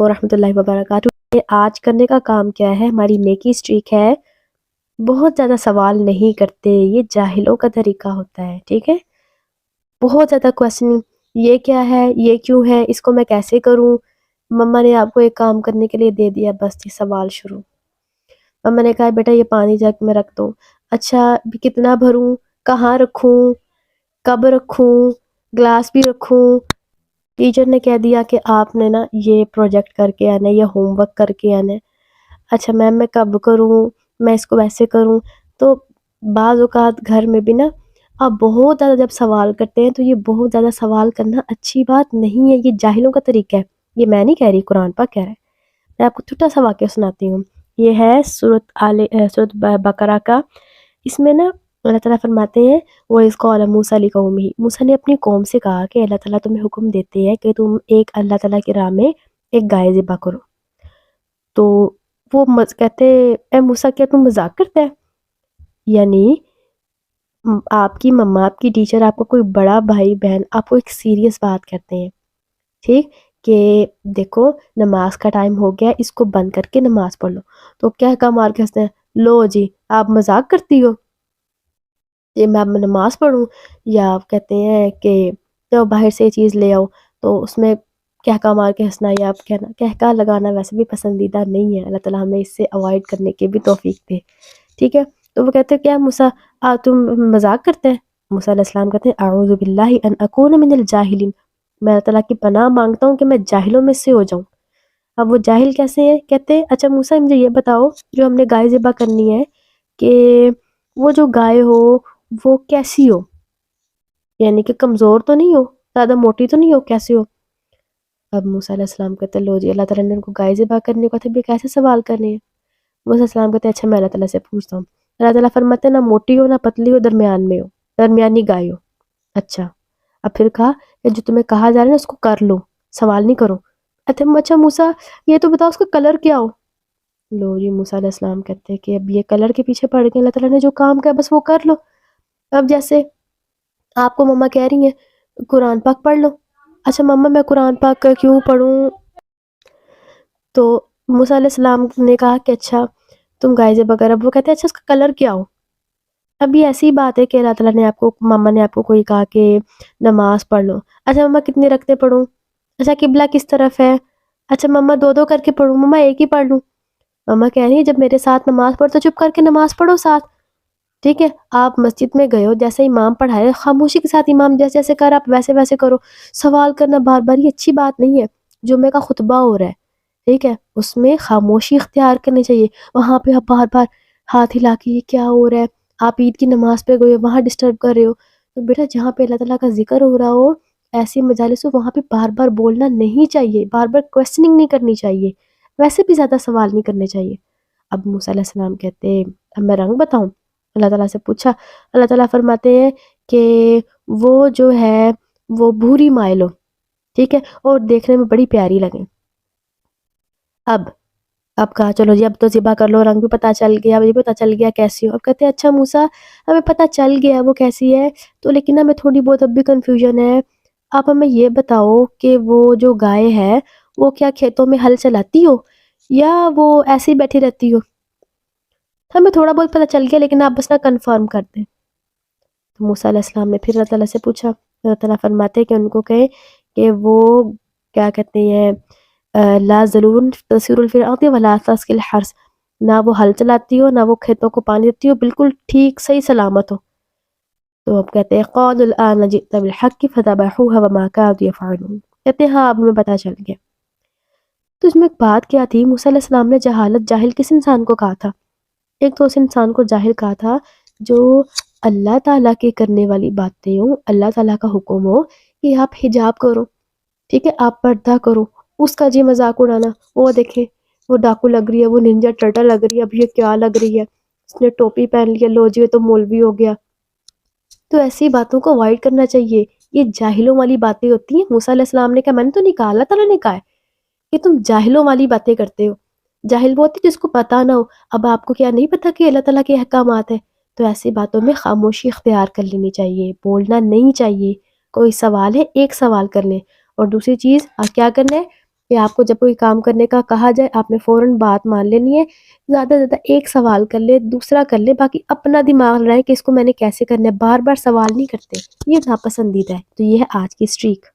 علیکم ورحمۃ اللہ وبرکاتہ۔ آج کرنے کا کام کیا ہے، ہماری نیکی اسٹریک ہے، بہت زیادہ سوال نہیں کرتے، یہ جاہلوں کا طریقہ ہوتا ہے، ٹھیک ہے۔ بہت زیادہ کویسچن، یہ کیا ہے، یہ کیوں ہے، اس کو میں کیسے کروں، مما نے آپ کو ایک کام کرنے کے لیے دے دیا، بس یہ سوال شروع۔ مما نے کہا بیٹا یہ پانی جگ میں رکھ دو، اچھا کتنا بھروں، کہاں رکھوں، کب رکھوں، گلاس بھی رکھوں۔ ٹیچر نے کہہ دیا کہ آپ نے نا یہ پروجیکٹ کر کے آنا ہے، یہ ہوم ورک کر کے آنا ہے۔ اچھا میم میں کب کروں، میں اس کو ویسے کروں۔ تو بعض اوقات گھر میں بھی نا آپ بہت زیادہ جب سوال کرتے ہیں تو یہ بہت زیادہ سوال کرنا اچھی بات نہیں ہے، یہ جاہلوں کا طریقہ ہے۔ یہ میں نہیں کہہ رہی، قرآن پاک کہہ رہا ہے۔ میں آپ کو چھوٹا سا واقعہ سناتی ہوں، یہ ہے سورۃ بقرہ کا۔ اس میں نا اللہ تعالیٰ فرماتے ہیں وَإِذْ قَالَ مُوسَىٰ لِقَوْمِهِ، موسیٰ نے اپنی قوم سے کہا کہ اللہ تعالیٰ تمہیں حکم دیتے ہیں کہ تم ایک اللہ تعالیٰ کی راہ میں ایک گائے ذبح کرو۔ تو وہ کہتے اے موسیٰ کیا تم مذاق کرتا ہے؟ یعنی آپ کی مما، آپ کی ٹیچر، آپ کا کوئی بڑا بھائی بہن آپ کو ایک سیریس بات کرتے ہیں، ٹھیک، کہ دیکھو نماز کا ٹائم ہو گیا، اس کو بند کر کے نماز پڑھ لو۔ تو کیا کہا مار کے ہنستے ہیں، لو جی آپ مذاق کرتی ہو، یہ میں نماز پڑھوں؟ یا آپ کہتے ہیں کہ تو باہر سے یہ چیز لے آؤ، تو اس میں کہکا مار کے ہنسنا، یا آپ کہنا کہکا لگانا ویسے بھی پسندیدہ نہیں ہے، اللہ تعالیٰ ہمیں اس سے اوائڈ کرنے کی بھی توفیق دے، ٹھیک ہے۔ تو وہ کہتے ہیں کیا موسیٰ تم مذاق کرتے ہیں؟ موسیٰ علیہ السلام کہتے ہیں اعوذ باللہ ان اکون من الجاہلین، میں اللہ تعالیٰ کی پناہ مانگتا ہوں کہ میں جاہلوں میں سے ہو جاؤں۔ اب وہ جاہل کیسے ہیں؟ کہتے ہیں اچھا موسیٰ مجھے یہ بتاؤ، جو ہم نے گائے ذبح کرنی ہے، کہ وہ جو گائے ہو وہ کیسی ہو، یعنی کہ کمزور تو نہیں ہو، زیادہ موٹی تو نہیں ہو، کیسی ہو؟ اب موسیٰ علیہ السلام کہتے ہیں لو جی اللہ تعالیٰ نے ان کو گائے ذبح کرنے کو تھا، بھی کیسے سوال کرنے ہیں؟ موسیٰ علیہ السلام کہتے ہیں اچھا میں اللہ تعالیٰ سے پوچھتا ہوں۔ اللہ تعالیٰ فرماتے ہیں نہ موٹی ہو نہ پتلی ہو، درمیان میں ہو، درمیانی گائے ہو۔ اچھا اب پھر کہا کہ جو تمہیں کہا جا رہا ہے نا اس کو کر لو، سوال نہیں کرو۔ اچھا موسیٰ یہ تو بتاؤ اس کا کلر کیا ہو؟ لو جی موسیٰ علیہ السلام کہتے ہیں کہ اب یہ کلر کے پیچھے پڑ گئے، اللہ تعالیٰ نے جو کام کیا بس وہ کر لو۔ اب جیسے آپ کو مما کہہ رہی ہیں قرآن پاک پڑھ لو، اچھا مما میں قرآن پاک کیوں پڑھوں؟ تو موسیٰ علیہ السلام نے کہا کہ اچھا تم گائے ذبح کرو۔ اب وہ کہتے ہیں اچھا اس کا کلر کیا ہو؟ اب یہ ایسی بات ہے کہ اللہ تعالیٰ نے آپ کو، مما نے آپ کو کوئی کہا کہ نماز پڑھ لو، اچھا مما کتنے رکعتیں پڑھوں؟ اچھا قبلہ کس طرف ہے؟ اچھا مما دو دو کر کے پڑھوں؟ مما ایک ہی پڑھ لوں؟ مما کہہ رہی ہے جب میرے ساتھ نماز پڑھ تو چپ کر کے نماز پڑھو ساتھ، ٹھیک ہے۔ آپ مسجد میں گئے ہو، جیسے امام پڑھائے خاموشی کے ساتھ امام جیسے جیسے کر آپ ویسے ویسے کرو۔ سوال کرنا بار بار یہ اچھی بات نہیں ہے۔ جمعے کا خطبہ ہو رہا ہے، ٹھیک ہے، اس میں خاموشی اختیار کرنی چاہیے، وہاں پہ آپ بار بار ہاتھ ہلا کے یہ کیا ہو رہا ہے، آپ عید کی نماز پہ گئے ہو وہاں ڈسٹرب کر رہے ہو۔ تو بیٹا جہاں پہ اللہ تعالیٰ کا ذکر ہو رہا ہو، ایسی مجالس ہو، وہاں پہ بار بار بولنا نہیں چاہیے، بار بار کویسچننگ نہیں کرنی چاہیے، ویسے بھی زیادہ سوال نہیں کرنے چاہیے۔ اب موسیٰ علیہ السلام کہتے ہیں اب میں رنگ بتاؤں؟ اللہ تعالیٰ سے پوچھا، اللہ تعالیٰ فرماتے ہیں کہ وہ جو ہے وہ بھوری مائل ہو، ٹھیک ہے، اور دیکھنے میں بڑی پیاری لگے۔ اب کہا چلو جی اب تو ذبح کر لو، رنگ بھی پتہ چل گیا، اب یہ پتہ چل گیا کیسی ہو۔ اب کہتے ہیں اچھا موسیٰ ہمیں پتہ چل گیا وہ کیسی ہے، تو لیکن ہمیں تھوڑی بہت اب بھی کنفیوژن ہے، آپ ہمیں یہ بتاؤ کہ وہ جو گائے ہے وہ کیا کھیتوں میں ہل چلاتی ہو یا وہ ایسے ہی بیٹھی رہتی ہو؟ ہمیں تھوڑا بہت پتہ چل گیا لیکن آپ بس نہ کنفرم کر دیں۔ تو موسیٰ علیہ السلام نے پھر اللہ تعالیٰ سے پوچھا، اللہ تعالیٰ فرماتے ہیں کہ ان کو کہیں کہ وہ کیا کہتے ہیں لا ذلول تسیر فی الارض ولا تسقی الحرث، نہ وہ ہل چلاتی ہو نہ وہ کھیتوں کو پانی دیتی ہو، بالکل ٹھیک صحیح سلامت ہو۔ تو اب کہتے ہیں قالوا الآن جئت بالحق فذبحوها وما كادوا يفعلون، کہتے ہیں ہاں اب ہمیں پتہ چل گیا۔ تو اس میں ایک بات کیا تھی، موسیٰ علیہ السلام نے جہالت جاہل کس انسان کو کہا تھا؟ ایک تو اس انسان کو جاہل کہا تھا جو اللہ تعالیٰ کی کرنے والی باتیں ہوں، اللہ تعالیٰ کا حکم ہو کہ آپ حجاب کرو، ٹھیک ہے، آپ پردہ کرو، اس کا جی مذاق اڑانا، وہ دیکھیں وہ ڈاکو لگ رہی ہے، وہ ننجا ٹرٹل لگ رہی ہے، اب یہ کیا لگ رہی ہے، اس نے ٹوپی پہن لی ہے، لو جی تو مولوی ہو گیا۔ تو ایسی باتوں کو اوائڈ کرنا چاہیے، یہ جاہلوں والی باتیں ہوتی ہیں۔ موسیٰ علیہ السلام نے کہا میں نے تو نہیں کہا، اللہ تعالیٰ نے کہا ہے کہ تم جاہلوں والی باتیں کرتے ہو۔ جاہل وہ ہوتی جس کو پتہ نہ ہو، اب آپ کو کیا نہیں پتہ کہ اللہ تعالیٰ کے احکامات ہیں، تو ایسی باتوں میں خاموشی اختیار کر لینی چاہیے، بولنا نہیں چاہیے۔ کوئی سوال ہے ایک سوال کر لیں، اور دوسری چیز کیا کرنا ہے کہ آپ کو جب کوئی کام کرنے کا کہا جائے آپ نے فوراً بات مان لینی ہے، زیادہ سے زیادہ ایک سوال کر لے، دوسرا کر لے، باقی اپنا دماغ لڑائے کہ اس کو میں نے کیسے کرنا ہے، بار بار سوال نہیں کرتے، یہ ناپسندیدہ ہے۔ تو یہ ہے آج کی اسٹریک۔